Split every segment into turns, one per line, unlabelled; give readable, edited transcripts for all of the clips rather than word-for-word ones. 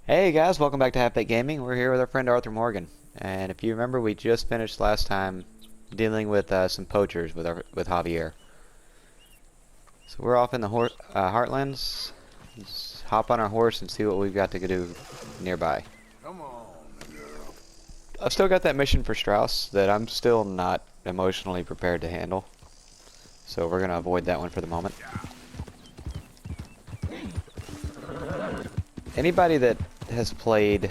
Hey guys, welcome back to Half Baked Gaming. We're here with our friend Arthur Morgan, and if you remember, we just finished last time dealing with some poachers with Javier. So we're off in the Heartlands. Let's hop on our horse and see what we've got to do nearby.
Come on, girl.
I've still got that mission for Strauss that I'm still not emotionally prepared to handle, so we're gonna avoid that one for the moment. Anybody that has played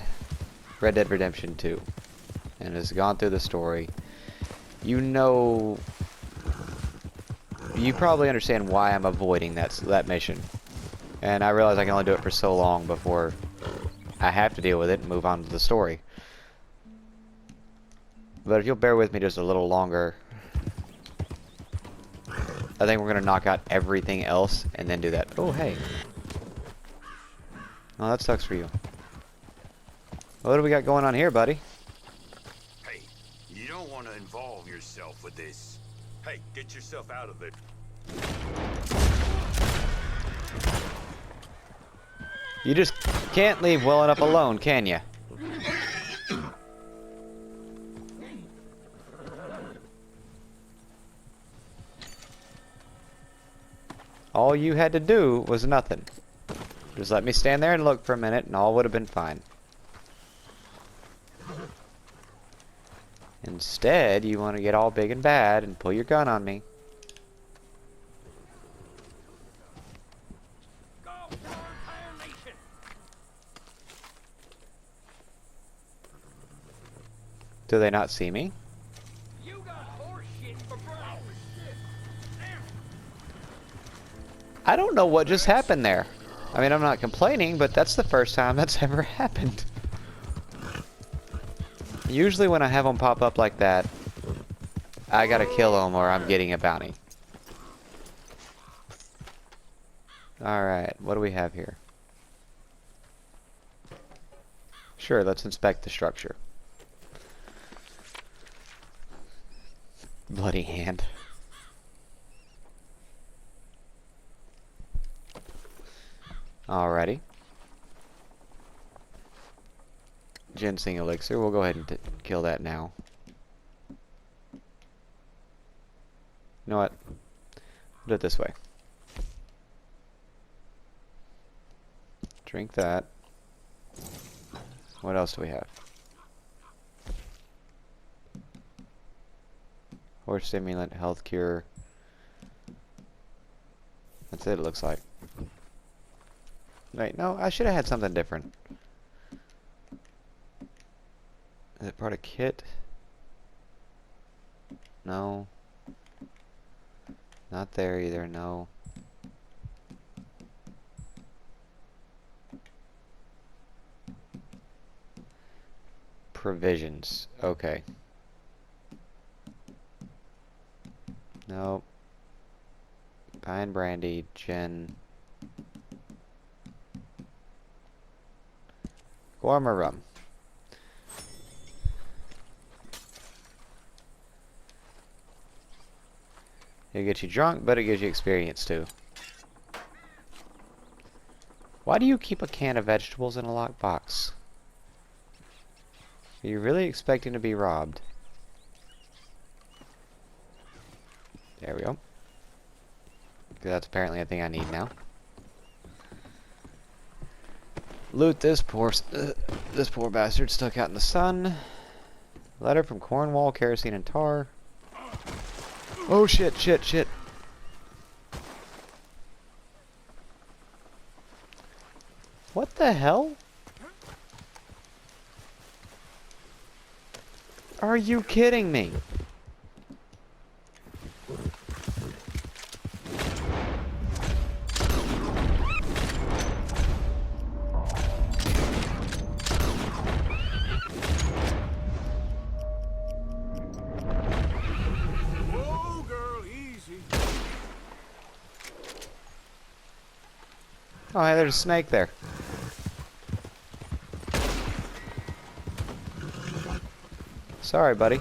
Red Dead Redemption 2 and has gone through the story, you know, you probably understand why I'm avoiding that mission. And I realize I can only do it for so long before I have to deal with it and move on to the story. But if you'll bear with me just a little longer, I think we're going to knock out everything else and then do that. Oh, hey. Oh, that sucks for you. What do we got going on here, buddy?
Hey, you don't want to involve yourself with this. Hey, get yourself out of it.
You just can't leave well enough alone, can you? All you had to do was nothing. Just let me stand there and look for a minute and all would have been fine. Instead, you want to get all big and bad and pull your gun on me. Do they not see me? I don't know what just happened there. I mean, I'm not complaining, but that's the first time that's ever happened. Usually when I have them pop up like that, I gotta kill them or I'm getting a bounty. Alright, what do we have here? Sure, let's inspect the structure. Bloody hand. Alrighty. Ginseng elixir. We'll go ahead and kill that now. You know what? Do it this way. Drink that. What else do we have? Horse stimulant, health cure. That's it looks like. Wait, no, I should have had something different. Is it part of kit? No. Not there either, no. Provisions. Okay. Nope. Pine brandy, gin. Warmer rum. It'll get you drunk, but it gives you experience too. Why do you keep a can of vegetables in a locked box? Are you really expecting to be robbed? There we go. That's apparently a thing I need now. Loot this poor bastard stuck out in the sun. Letter from Cornwall, kerosene and tar. Oh shit, shit, shit. What the hell? Are you kidding me? Oh, hey, there's a snake there. Sorry, buddy.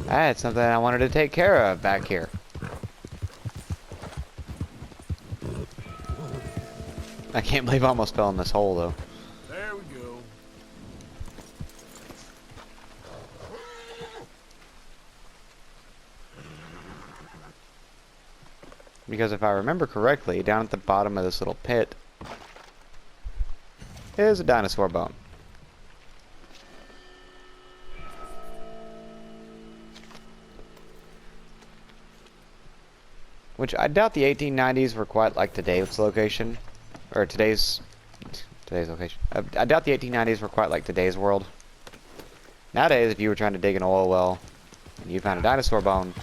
I had something I wanted to take care of back here. I can't believe I almost fell in this hole, though.
There we go.
Because if I remember correctly, down at the bottom of this little pit is a dinosaur bone. Which I doubt the 1890s were quite like today's location. Or today's location. I doubt the 1890s were quite like today's world. Nowadays, if you were trying to dig an oil well and you found a dinosaur bone,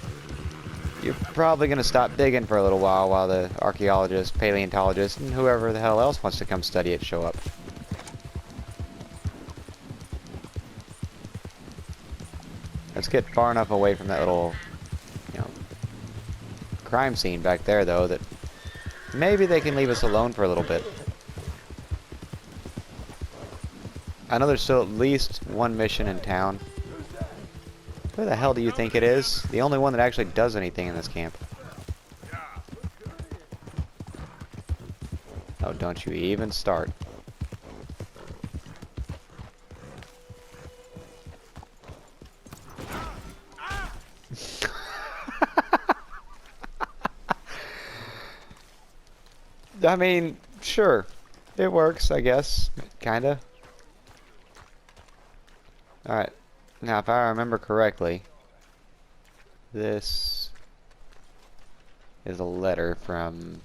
you're probably going to stop digging for a little while the archaeologists, paleontologists, and whoever the hell else wants to come study it show up. Let's get far enough away from that little, you know, crime scene back there, though, that maybe they can leave us alone for a little bit. I know there's still at least one mission in town. Where the hell do you think it is? The only one that actually does anything in this camp. Oh, don't you even start. I mean, sure. It works, I guess. Kinda. Alright. Now, if I remember correctly, this is a letter from...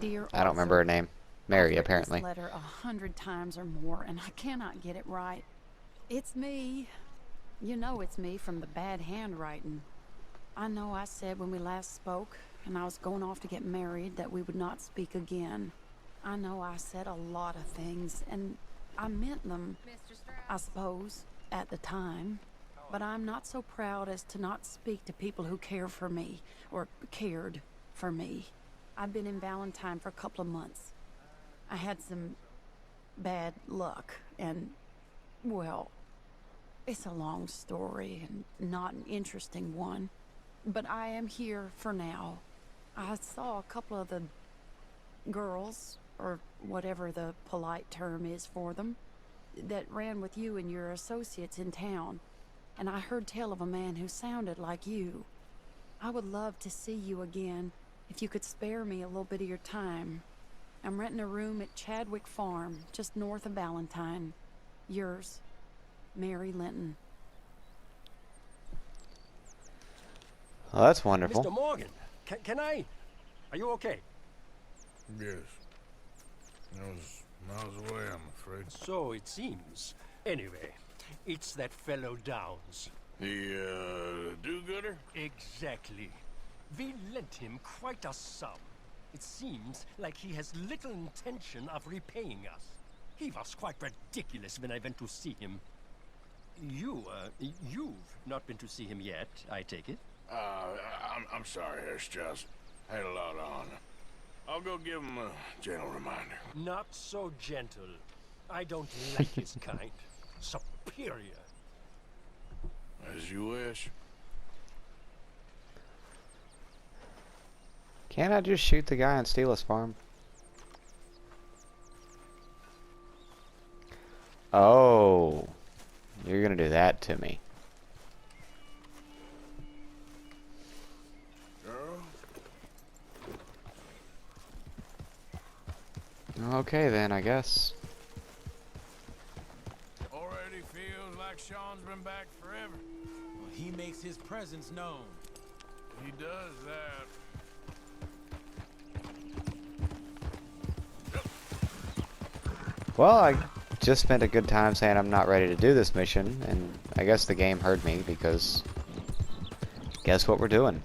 Dear
I don't remember her name. Mary,
I've read
apparently.
This letter 100 times or more, and I cannot get it right. It's me. You know it's me from the bad handwriting. I know I said when we last spoke, and I was going off to get married, that we would not speak again. I know I said a lot of things, and I meant them, I suppose, at the time. But I'm not so proud as to not speak to people who care for me, or cared for me. I've been in Valentine for a couple of months. I had some bad luck, and, well, it's a long story and not an interesting one. But I am here for now. I saw a couple of the girls, or whatever the polite term is for them, that ran with you and your associates in town. And I heard tell of a man who sounded like you. I would love to see you again, if you could spare me a little bit of your time. I'm renting a room at Chadwick Farm, just north of Valentine. Yours, Mary Linton.
Oh, that's wonderful.
Mr. Morgan, can I? Are you okay?
Yes. I was miles away, I'm afraid.
So it seems. Anyway, it's that fellow Downs.
The, do-gooder?
Exactly. We lent him quite a sum. It seems like he has little intention of repaying us. He was quite ridiculous when I went to see him. You've not been to see him yet, I take it?
I'm sorry, Herr Strauss. Had a lot on. I'll go give him a gentle reminder.
Not so gentle. I don't like his kind. Superior.
As you wish.
Can't I just shoot the guy and steal his farm? Oh. You're gonna do that to me. Okay then, I guess.
Already feels like Sean's been back forever.
Well, he makes his presence known.
He does that.
Well, I just spent a good time saying I'm not ready to do this mission, and I guess the game heard me, because guess what we're doing?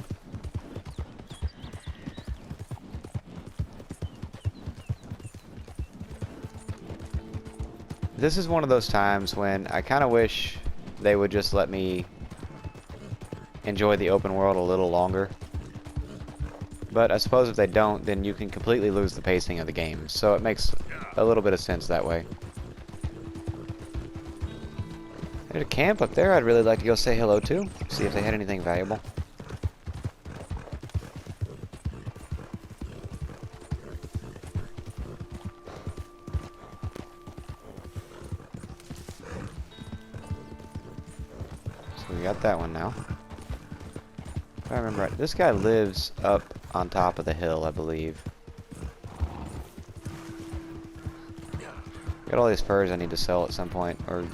This is one of those times when I kind of wish they would just let me enjoy the open world a little longer. But I suppose if they don't, then you can completely lose the pacing of the game. So it makes a little bit of sense that way. There's a camp up there I'd really like to go say hello to. See if they had anything valuable. We got that one now. If I remember right, this guy lives up on top of the hill, I believe. Got all these furs I need to sell at some point, or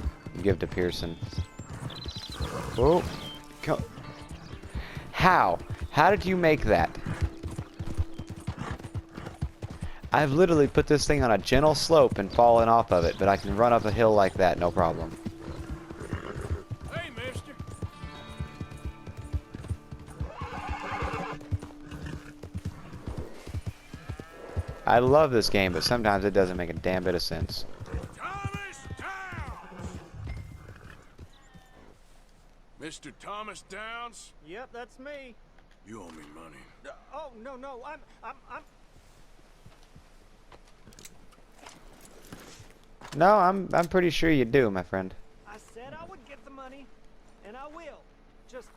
give to Pearson. Oh, how? How did you make that? I've literally put this thing on a gentle slope and fallen off of it, but I can run up a hill like that, no problem.
Hey, mister.
I love this game, but sometimes it doesn't make a damn bit of sense.
Thomas Downs! Mr. Thomas Downs?
Yep, that's me.
You owe me money.
Oh, no, I'm...
No, I'm pretty sure you do, my friend.
I said I would get the money, and I will. Just,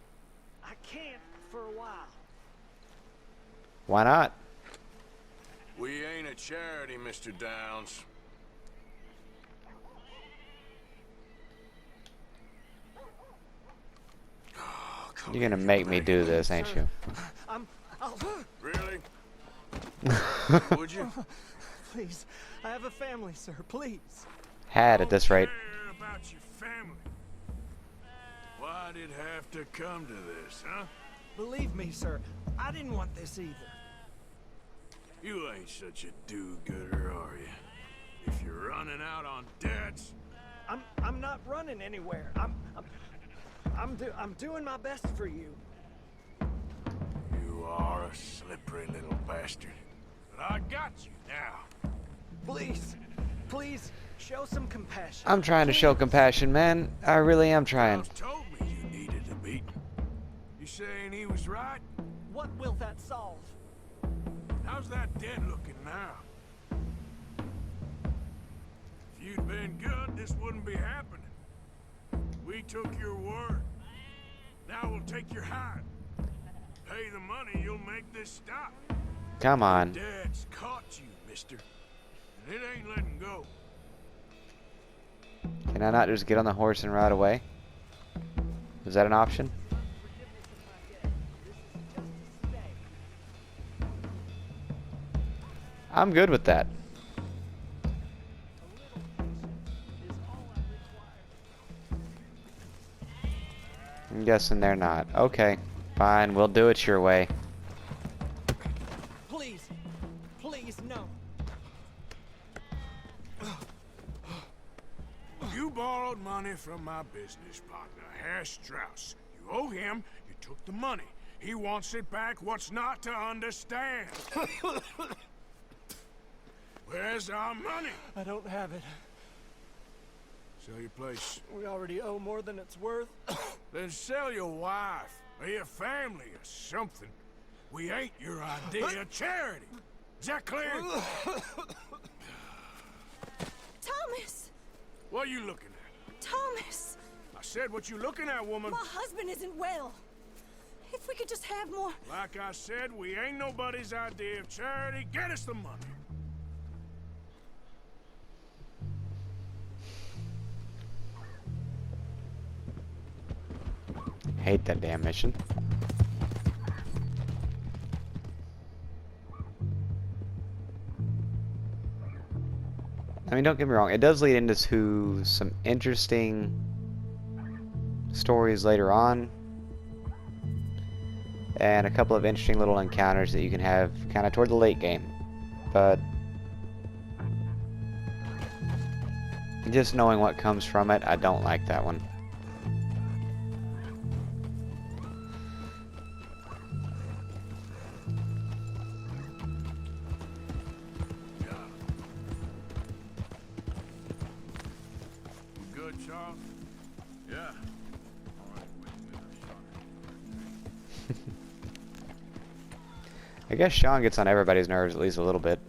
I can't for a while.
Why not?
We ain't a charity, Mr. Downs. Oh, come
You're gonna
here,
make me
buddy.
do this, ain't you?
I'll...
Really? Would you?
Please, I have a family, sir, please.
Had at this rate.
Care about your family. Why'd it have to come to this, huh?
Believe me, sir, I didn't want this either.
You ain't such a do-gooder, are you? If you're running out on debts,
I'm not running anywhere. I'm doing my best for you.
you are a slippery little bastard. But I got you now.
Please, show some compassion.
I'm trying to show compassion, man. I really am trying.
Strauss told me you needed a beating. You saying he was right?
What will that solve?
How's that dead looking now? If you'd been good, this wouldn't be happening. We took your word. Now we'll take your hide. Pay the money, you'll make this stop.
Come on.
Dad's caught you, mister. And it ain't letting go.
Can I not just get on the horse and ride away? Is that an option? I'm good with that. I'm guessing they're not. Okay, fine. We'll do it your way.
Please, no.
You borrowed money from my business partner, Herr Strauss. You owe him, you took the money. He wants it back, what's not to understand? Where's our money?
I don't have it.
Sell your place.
We already owe more than it's worth.
Then sell your wife, or your family, or something. We ain't your idea of charity. Is that clear?
Thomas!
What are you looking at?
Thomas!
I said what you looking at, woman.
My husband isn't well. If we could just have more...
Like I said, we ain't nobody's idea of charity. Get us the money.
Hate that damn mission. I mean, don't get me wrong, it does lead into some interesting stories later on, and a couple of interesting little encounters that you can have kind of toward the late game, but just knowing what comes from it, I don't like that one.
Good, Charles? Yeah.
I guess Sean gets on everybody's nerves at least a little bit.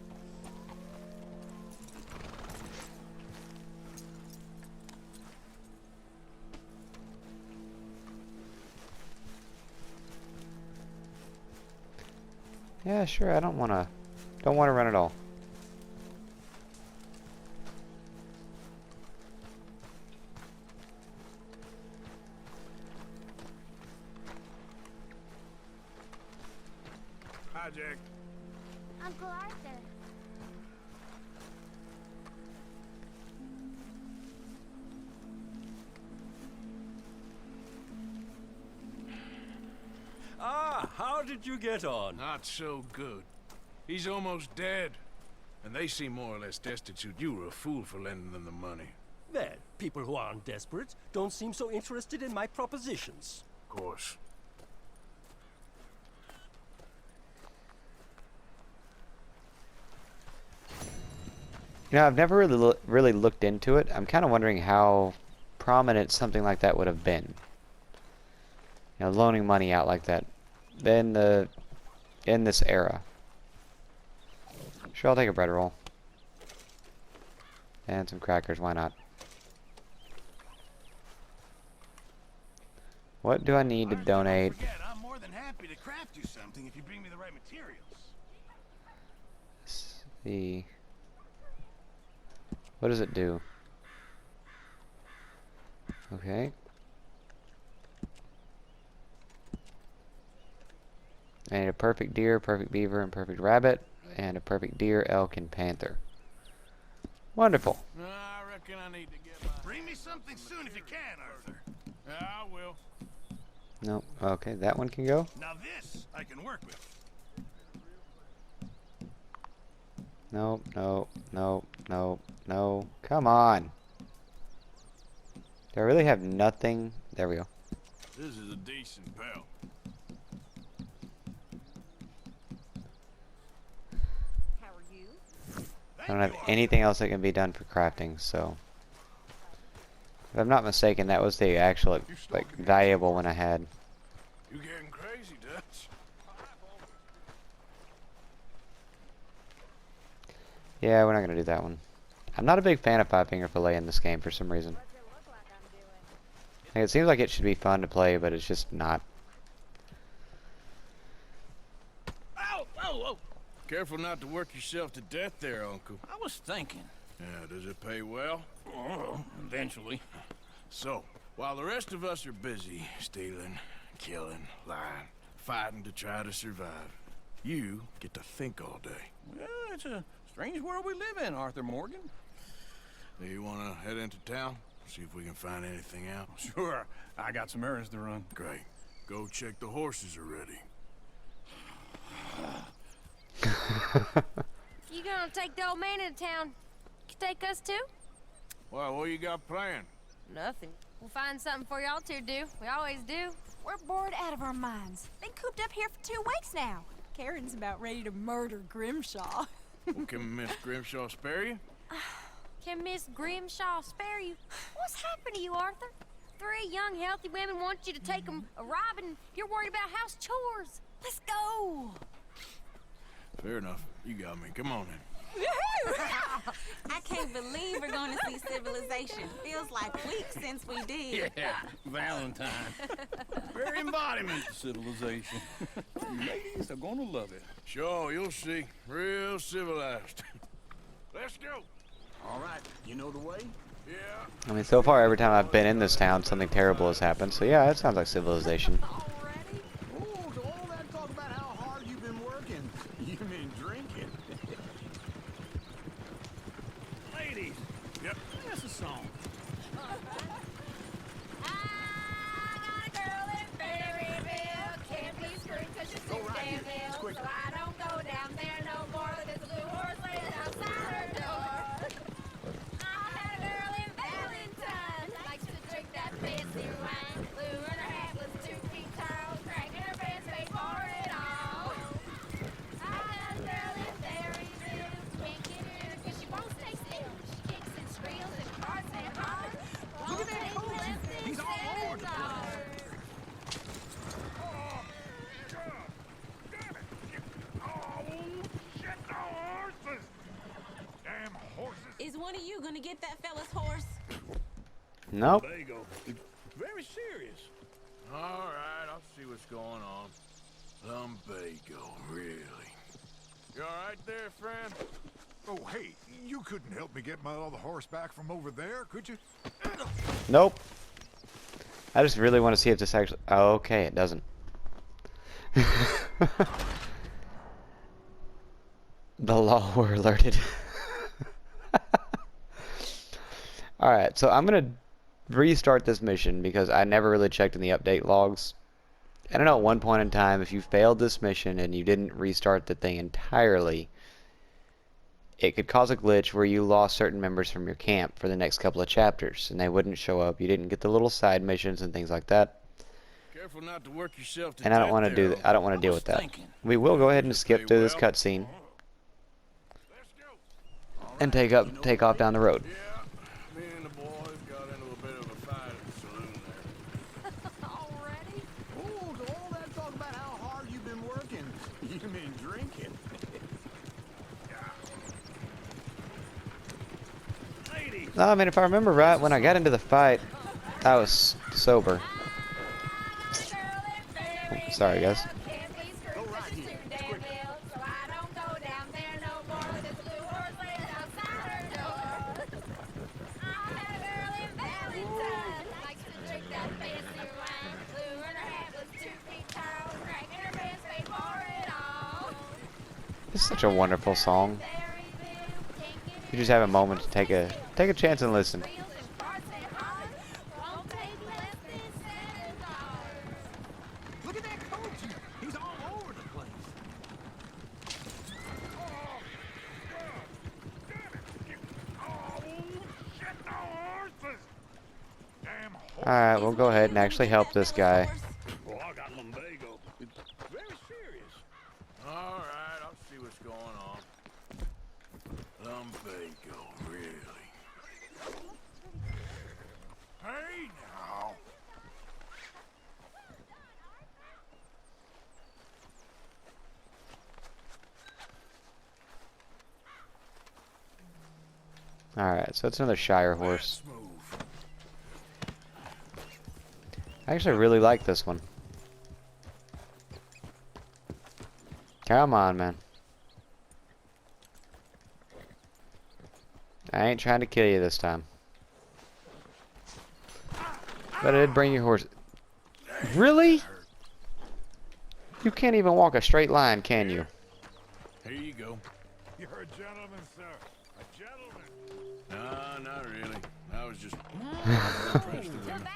Yeah, sure, I don't wanna run at all.
project.
Uncle Arthur.
Ah, how did you get on?
Not so good. He's almost dead. And they seem more or less destitute. You were a fool for lending them the money.
Well, people who aren't desperate don't seem so interested in my propositions.
Of course.
You know, I've never really looked into it. I'm kind of wondering how prominent something like that would have been. You know, loaning money out like that in this era. Sure, I'll take a bread roll. And some crackers, why not? What do I need to donate?
Don't forget, I'm more than happy to craft you something if you bring me the right materials.
Let's see. What does it do? Okay. I need a perfect deer, perfect beaver, and perfect rabbit, and a perfect deer, elk, and panther. Wonderful.
I reckon I need to get my...
Bring me something soon if you can, Arthur.
I will.
Nope. Okay, that one can go.
Now this I can work with.
Nope, nope, nope, nope, no. Come on. Do I really have nothing? There we go.
This is a decent pal.
How are you?
I don't have anything else that can be done for crafting, so... If I'm not mistaken, that was the actual, like, valuable one I had.
You getting crazy, Dutch?
Yeah, we're not gonna do that one. I'm not a big fan of Five Finger Fillet in this game for some reason. Like, it seems like it should be fun to play, but it's just not.
Ow! Whoa! Whoa!
Careful not to work yourself to death there, Uncle.
I was thinking.
Yeah, does it pay well?
Oh, eventually.
So, while the rest of us are busy stealing, killing, lying, fighting to try to survive, you get to think all day.
Well, it's a strange world we live in, Arthur Morgan.
Do you want to head into town? See if we can find anything out?
Sure. I got some errands to run.
Great. Go check the horses are ready.
You gonna take the old man into town? You take us too?
Well, what you got planned?
Nothing. We'll find something for y'all to do. We always do.
We're bored out of our minds. Been cooped up here for 2 weeks now. Karen's about ready to murder Grimshaw.
Well, can Miss Grimshaw spare you?
Can Miss Grimshaw spare you? What's happened to you, Arthur? 3 young, healthy women want you to take them a robbing. You're worried about house chores. Let's go.
Fair enough. You got me. Come on then.
I can't believe we're going to see civilization. Feels like weeks since we did.
Yeah, Valentine. Very embodiment of civilization. Ladies are gonna love it.
Sure, you'll see. Real civilized. Let's go.
All right, you know the way?
Yeah.
I mean, so far, every time I've been in this town, something terrible has happened. So yeah, it sounds like civilization.
Already? Oh, so all that talk about how hard you've been working. You mean drinking?
Ladies.
Yep.
That's a song.
Is one of you gonna get that fella's horse?
Nope.
Bago. Very serious. All right, I'll see what's going on. Lumbago, really. You all right there, friend?
Oh, hey, you couldn't help me get my other horse back from over there, could you?
Nope. I just really want to see if this actually... Oh, okay, it doesn't. The law were alerted. Alright, so I'm gonna restart this mission because I never really checked in the update logs. I don't know, at one point in time, if you failed this mission and you didn't restart the thing entirely, it could cause a glitch where you lost certain members from your camp for the next couple of chapters, and they wouldn't show up. You didn't get the little side missions and things like that.
Careful not to work yourself to
And I don't
death
want to do
there,
that. I don't want to deal
was
with that.
thinking.
We will go ahead and skip
Pay
through this
well.
cutscene and take off down the road.
Yeah, me and the boys got into a bit of a fight at the saloon there.
Already?
Oh, so all that talk about how hard you've been working, you mean drinking?
Ladies,
No, I mean, if I remember right, when I got into the fight, I was sober. Sorry, guys. It's such a wonderful song. You just have a moment to take a chance and listen.
Look at that coach. He's all over the place.
Alright, we'll go ahead and actually help this guy.
well, I got lumbago. It's very serious. All right, I'll see what's going on. Lumbago, really?
Hey, now.
Alright, so it's another Shire horse. I actually really like this one. Come on, man. I ain't trying to kill you this time. But I did bring your horse. Really? You can't even walk a straight line, can you?
Here you go.
You're a gentleman, sir. A gentleman.
Nah, not really. I was just impressed with him.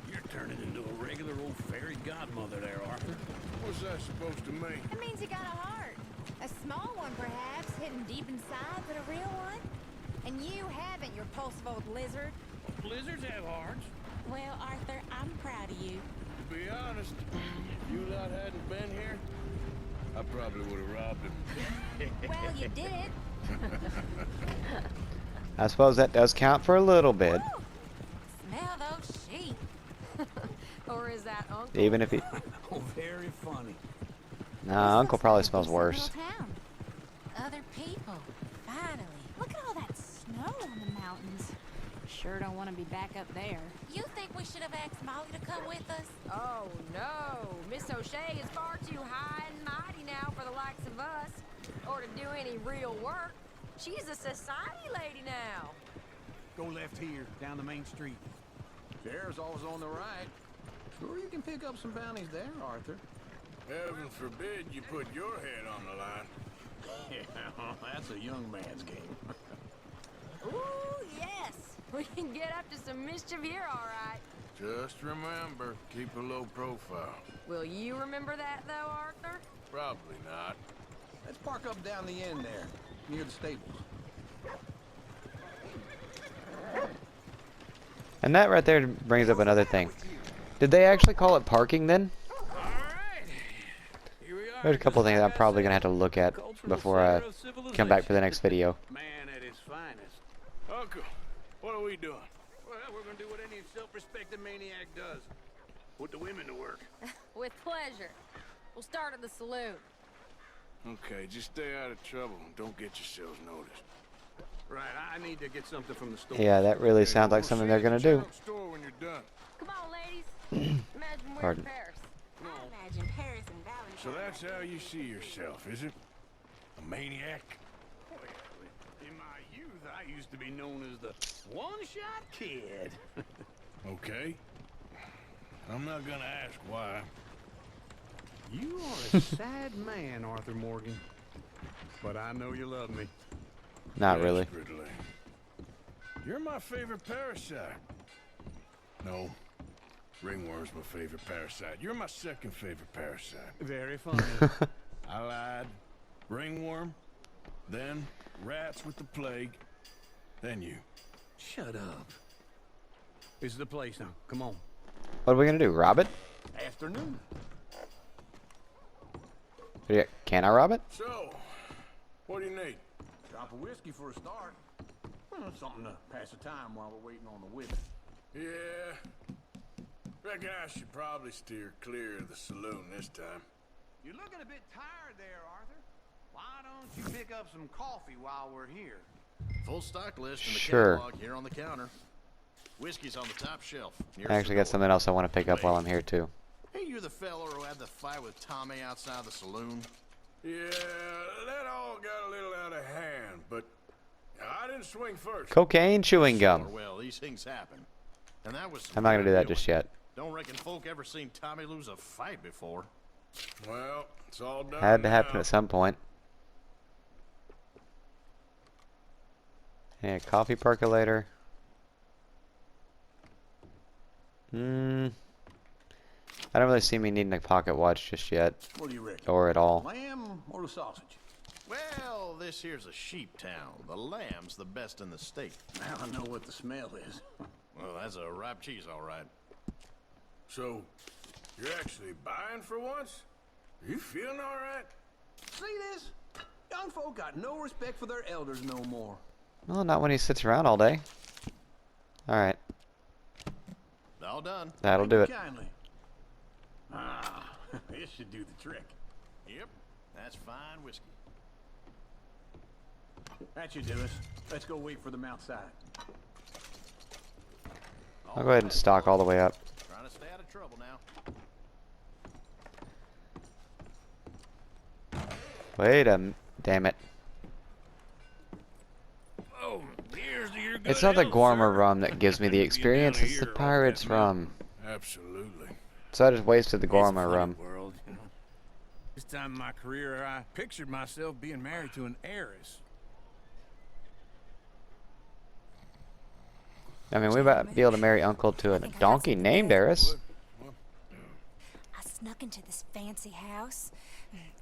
You're turning into a regular old fairy godmother there, Arthur. What's that supposed to mean?
It means you got a heart. A small one, perhaps, hidden deep inside, but a real one. And you haven't, you repulsive old lizard.
Blizzards have hearts.
Well, Arthur, I'm proud of you.
To be honest, if you lot hadn't been here, I probably would have robbed him.
Well, you did it.
I suppose that does count for a little bit.
Woo! Smell those sheep.
Or is that Uncle?
Even if he...
Oh, very funny.
Nah, Uncle probably smells worse.
Town. Other people. Finally. Look at all that snow on the mountains.
Sure don't want to be back up there.
You think we should have asked Molly to come with us?
Oh, no. Miss O'Shea is far too high and mighty now for the likes of us. Or to do any real work. She's a society lady now.
Go left here, down the main street. Sheriff's always on the right. Sure you can pick up some bounties there, Arthur.
Heaven forbid you put your head on the line.
Yeah, that's a young man's game.
Ooh, yes. We can get up to some mischief here, all right.
Just remember, keep a low profile.
Will you remember that, though, Arthur?
Probably not.
Let's park up down the end there, near the stables.
And that right there brings up another thing. Did they actually call it parking then? There's a couple of things I'm probably going to have to look at before I come back for the next video.
Man at his finest. Uncle, what are we doing? Well, we're gonna do what any self-respecting maniac does. Put the women to work.
With pleasure. We'll start at the saloon.
Okay, just stay out of trouble and don't get yourselves noticed.
Right, I need to get something from the store.
Yeah, that really sounds like something they're going to do.
Store when you're done.
Come on, ladies. Imagine we're in
Pardon.
Paris.
I imagine Paris and Valentine.
So that's how you see yourself, is it? A maniac?
Well, in my youth, I used to be known as the one-shot kid.
Okay. I'm not gonna ask why.
You are a sad man, Arthur Morgan. But I know you love me.
Not really.
Desperately. You're my favorite parasite. No. Ringworm's my favorite parasite. You're my second favorite parasite.
Very funny.
I lied. Ringworm. Then rats with the plague. Then you.
Shut up. This is the place now. Come on.
What are we gonna do? Rob it?
Afternoon.
Yeah, can I rob it?
So, what do you need?
Drop of whiskey for a start. Well, something to pass the time while we're waiting on the whip.
Yeah. Reckon I should probably steer clear of the saloon this time.
You're looking a bit tired there, Arthur. Why don't you pick up some coffee while we're here?
Full stock list in the
Sure.
catalog here on the counter. Whiskey's on the top shelf.
I actually got something else I want to pick up while I'm here too.
Hey, you're the fella who had the fight with Tommy outside the saloon?
Yeah, that all got a little out of hand, but I didn't swing first.
Cocaine chewing gum.
Sure, well, these things happen. And that was
I'm not gonna do that just yet.
Don't reckon folk ever seen Tommy lose a fight before.
Well, it's all done.
Had to happen
now.
at some point. Yeah, coffee percolator. I don't really see me needing a pocket watch just yet.
What do you reckon?
Or at all.
Lamb or the sausage?
Well, this here's a sheep town. The lamb's the best in the state.
Now I know what the smell is.
Well, that's a ripe cheese, all right.
So, you're actually buying for once? You feeling all right?
See this? Young folk got no respect for their elders no more.
Well, not when he sits around all day. Alright,
All done.
that'll do it.
Kindly. Ah, this should do the trick.
Yep, that's fine whiskey.
That should do us. Let's go wait for them outside.
I'll go ahead and stock all the way up.
Trying to stay out of trouble now.
Wait a damn it.
Oh, here's to your good
It's not the
health,
Gormer
sir.
rum that gives me the
Get down
experience, it's the
here off
Pirates
that
rum.
mountain. Absolutely.
So I just wasted the
It's a
Gormer
funny
rum.
world, you know. This time in my career, I pictured myself being married to an heiress.
I mean, we might be able to marry uncle to a donkey named Eris.
I snuck into this fancy house.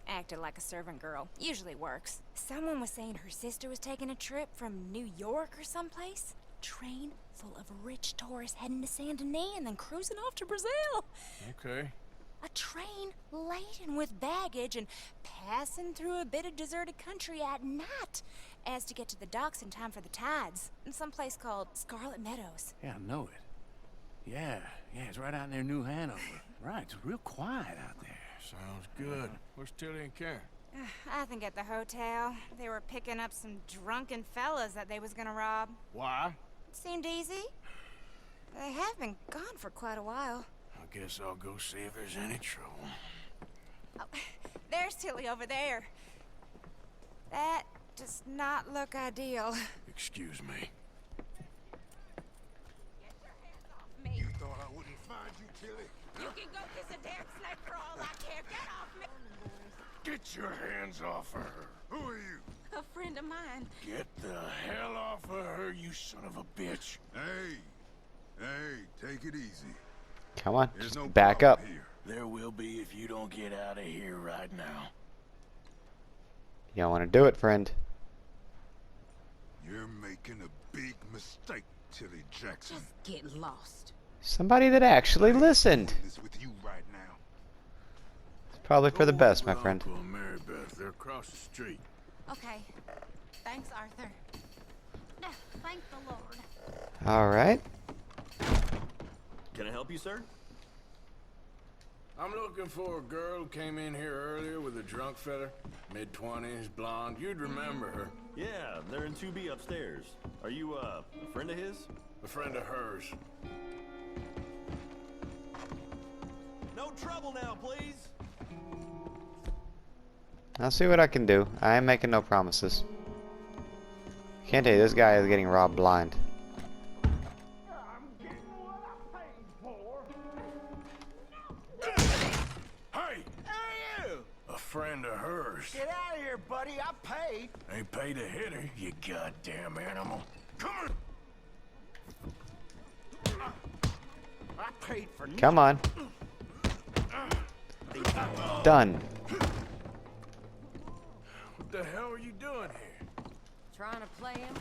Acted like a servant girl. Usually works. Someone was saying her sister was taking a trip from New York or someplace. Train full of rich tourists heading to Saint Denis and then cruising off to Brazil.
Okay.
A train laden with baggage and passing through a bit of deserted country at night as to get to the docks in time for the tides in some place called Scarlet Meadows.
Yeah, I know it. Yeah, it's right out near New Hanover. Right, it's real quiet out there.
Sounds good. Where's Tilly and Karen?
I think at the hotel. They were picking up some drunken fellas that they was gonna rob.
Why?
It seemed easy. They have been gone for quite a while.
I guess I'll go see if there's any trouble.
Oh, there's Tilly over there. That does not look ideal.
Excuse me.
Get your hands off me.
You thought I wouldn't find you, Tilly?
You can go kiss a damn snake for all I care. Get off me.
Get your hands off of her.
Who are you?
A friend of mine.
Get the hell off of her, you son of a bitch.
Hey, take it easy.
Come on,
There's
just
no
back up.
problem here.
There will be if you don't get out of here right now.
You don't want to do it, friend.
You're making a big mistake, Tilly Jackson.
Just get lost.
Somebody that actually listened.
Doing this with you right now.
It's probably for the
Go
best, my
with
friend.
Uncle and Mary Beth. They're across the street.
Okay. Thanks, Arthur. Thank the Lord.
Alright.
Can I help you, sir?
I'm looking for a girl who came in here earlier with a drunk fella. Mid-20s, blonde. You'd remember her.
Yeah, they're in 2B upstairs. Are you, a friend of his?
A friend of hers.
No trouble now, please.
I'll see what I can do. I am making no promises. Can't tell you, this guy is getting robbed blind.
Hey!
buddy. I paid.
Ain't paid a hitter, you goddamn animal. Come on.
I paid for
Come on. Done.
What the hell are you doing here?
Trying to play him.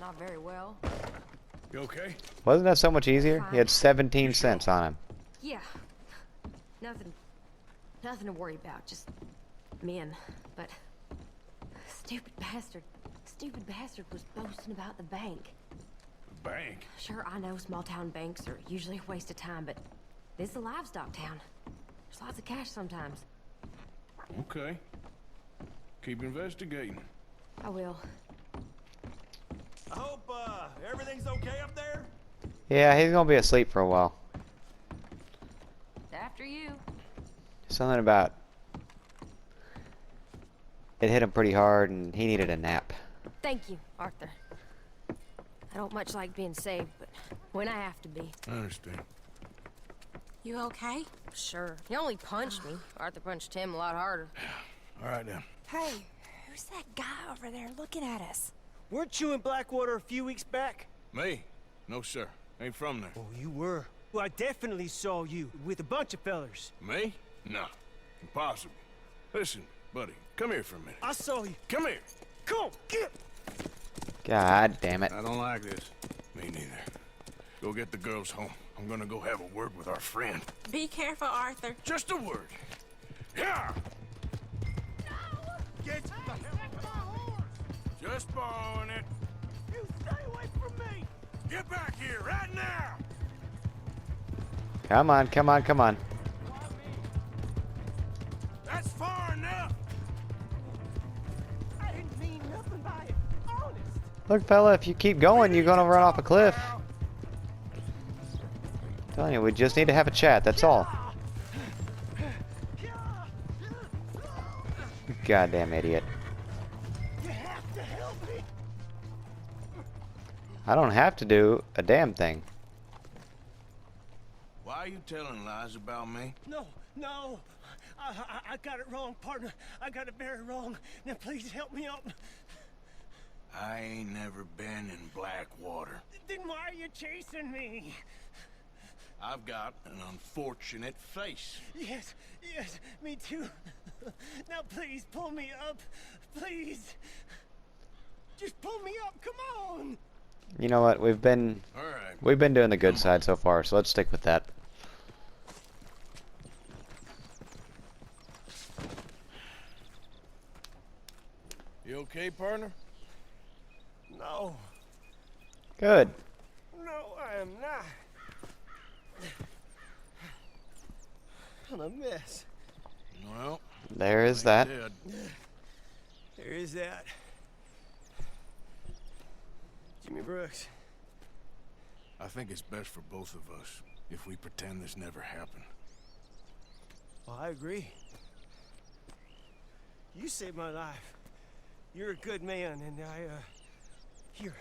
Not very well.
You okay?
Wasn't that so much easier? He had 17 cents on him.
Yeah. Nothing to worry about. Just men. But stupid bastard was boasting about the bank.
The bank?
Sure, I know small town banks are usually a waste of time, but this is a livestock town. There's lots of cash sometimes.
Okay. Keep investigating.
I will.
I hope everything's okay up there.
Yeah, he's gonna be asleep for a while.
After you.
Something about it hit him pretty hard and he needed a nap.
Thank you, Arthur. I don't much like being saved, but when I have to be.
I understand.
You okay?
Sure. He only punched me. Arthur punched him a lot harder.
All right, then.
Hey, who's that guy over there looking at us?
Weren't you in Blackwater a few weeks back?
Me? No, sir. Ain't from there.
Oh, you were. Well, I definitely saw you with a bunch of fellers.
Me? No. Impossible. Listen, buddy, come here for a minute.
I saw you.
Come here.
Come on, get.
God damn it.
I don't like this. Me neither. Go get the girls home. I'm gonna go have a word with our friend.
Be careful, Arthur.
Just a word. Yeah!
Get the hell off my horse!
Just borrowing it.
You stay away from me!
Get back here right now!
Come on, come on, come on.
That's far enough!
I didn't mean nothing by it. Honest.
Look, fella, if you keep going, you're gonna run off a cliff. I'm telling you, we just need to have a chat, that's all. Goddamn idiot.
You have to help me.
I don't have to do a damn thing.
Why are you telling lies about me?
No. I got it wrong, partner. I got it very wrong. Now please help me up.
I ain't never been in Blackwater.
Then why are you chasing me?
I've got an unfortunate face.
Yes, me too. Now please pull me up. Please. Just pull me up, come on.
You know what? We've been doing the good side so far, so let's stick with that.
You okay, partner?
No.
Good.
No, I am not. I'm a mess.
Well,
There is that.
There is that. Jimmy Brooks.
I think it's best for both of us if we pretend this never happened.
Well, I agree. You saved my life. You're a good man, and here.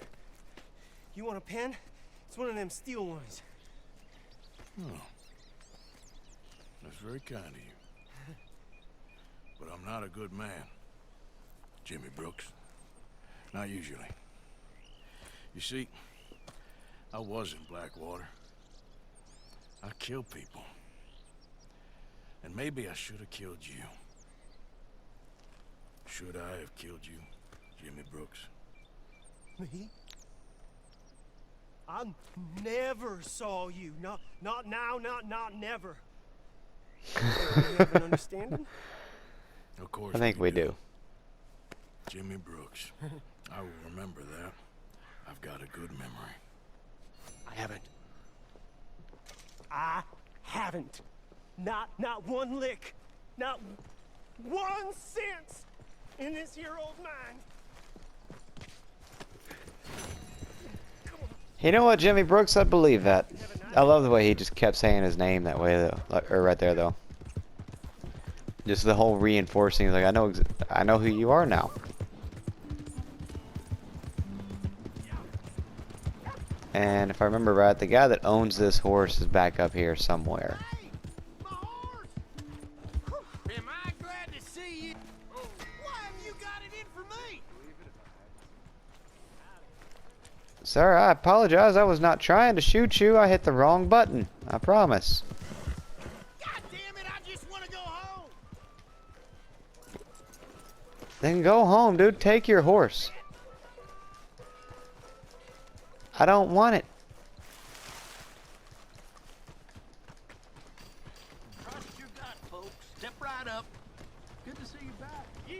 You want a pen? It's one of them steel ones.
Oh. That's very kind of you. But I'm not a good man, Jimmy Brooks. Not usually. You see, I was in Blackwater. I killed people. And maybe I should have killed you. Should I have killed you, Jimmy Brooks?
Me? I never saw you. Not now, not never. You have an understanding?
Of course
I think we do.
Jimmy Brooks. I will remember that. I've got a good memory.
I haven't. Not one lick. Not 1 cent in this here old mine.
You know what, Jimmy Brooks? I believe that. I love the way he just kept saying his name that way, though. Or right there, though. Just the whole reinforcing. Like, I know who you are now. And if I remember right, the guy that owns this horse is back up here somewhere.
Hey, my horse! Am I glad to see you? Why have you got
it in for me.
Sir, I apologize. I was not trying to shoot you. I hit the wrong button. I promise.
God damn it, I just want to go home.
Then go home, dude. Take your horse. I don't want it.
Trust your gut, folks. Step right up. Good to see you back.
Yeah.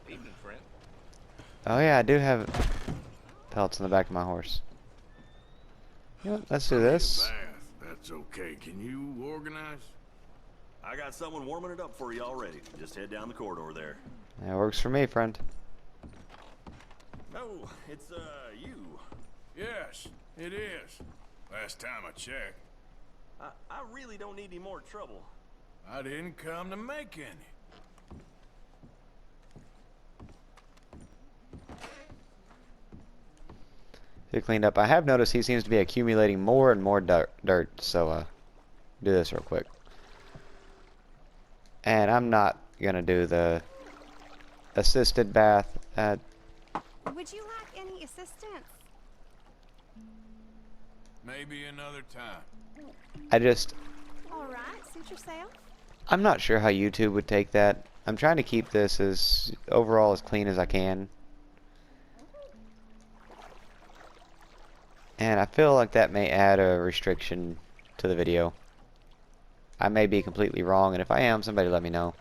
Evening, friend.
Oh yeah, I do have pelts on the back of my horse. You know what? Let's do this.
Bath. That's okay. Can you organize?
I got someone warming it up for you already. Just head down the corridor there.
That works for me, friend.
No, it's, you.
Yes, it is. Last time I checked.
I really don't need any more trouble.
I didn't come to make any.
He cleaned up. I have noticed he seems to be accumulating more and more dirt, so do this real quick. And I'm not gonna do the assisted bath.
Would you like any assistance?
Maybe another time.
All right, suit yourself.
I'm not sure how YouTube would take that. I'm trying to keep this as overall as clean as I can. And I feel like that may add a restriction to the video. I may be completely wrong, and if I am, somebody let me know.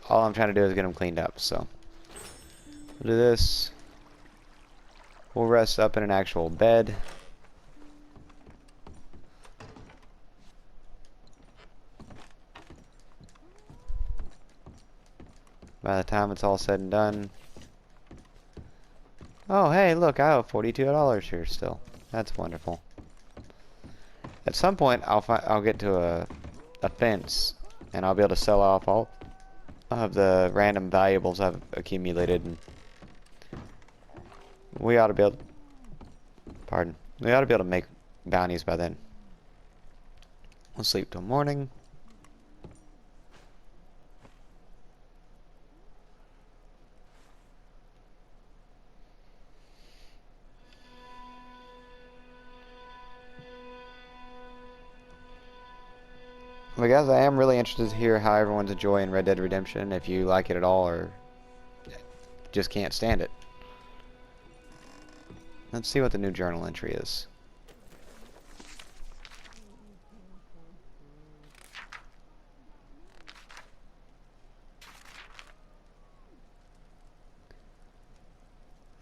All I'm trying to do is get them cleaned up, so. We'll do this. We'll rest up in an actual bed. By the time it's all said and done. Oh, hey, look, I owe $42 here still. That's wonderful. At some point, I'll get to a fence, and I'll be able to sell off all of the random valuables I've accumulated. And we ought to be able. We ought to be able to make bounties by then. We'll sleep till morning. But guys, I am really interested to hear how everyone's enjoying Red Dead Redemption, if you like it at all or just can't stand it. Let's see what the new journal entry is.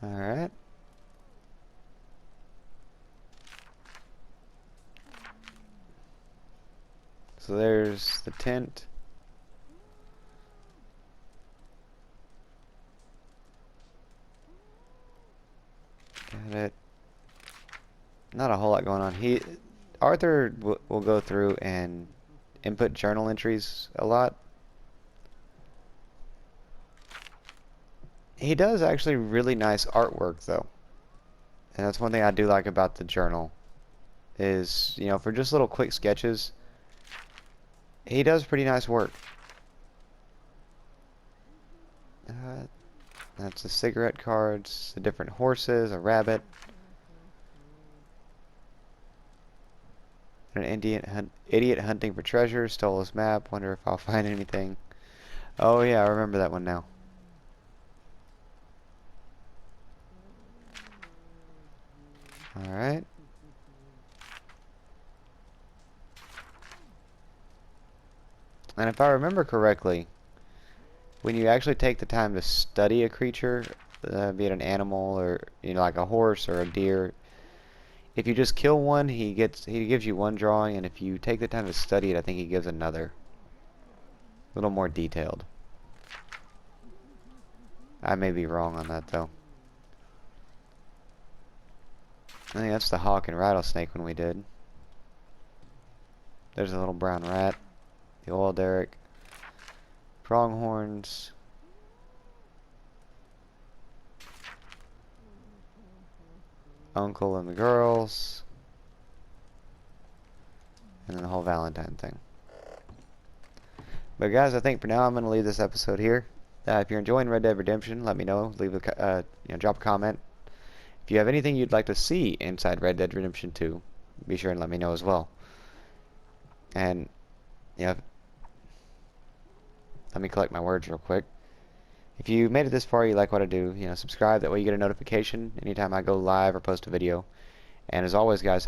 Alright. So there's the tent. Got it. Not a whole lot going on. Arthur will go through and input journal entries a lot. He does actually really nice artwork though. And that's one thing I do like about the journal. Is, you know, for just little quick sketches, he does pretty nice work. That's the cigarette cards, the different horses, a rabbit, an idiot hunting for treasure, stole his map, wonder if I'll find anything. Oh yeah, I remember that one now. Alright. And if I remember correctly, when you actually take the time to study a creature, be it an animal or, you know, like a horse or a deer, if you just kill one, he gives you one drawing, and if you take the time to study it, I think he gives another. A little more detailed. I may be wrong on that though. I think that's the hawk and rattlesnake one we did. There's a little brown rat. The oil derrick. Pronghorns. uncle and the girls, and then the whole Valentine thing. But guys, I think for now I'm going to leave this episode here. If you're enjoying Red Dead Redemption, let me know. Leave a drop a comment. If you have anything you'd like to see inside Red Dead Redemption 2, be sure and let me know as well. And let me collect my words real quick. If you made it this far, you like what I do, subscribe. That way you get a notification anytime I go live or post a video. And as always, guys,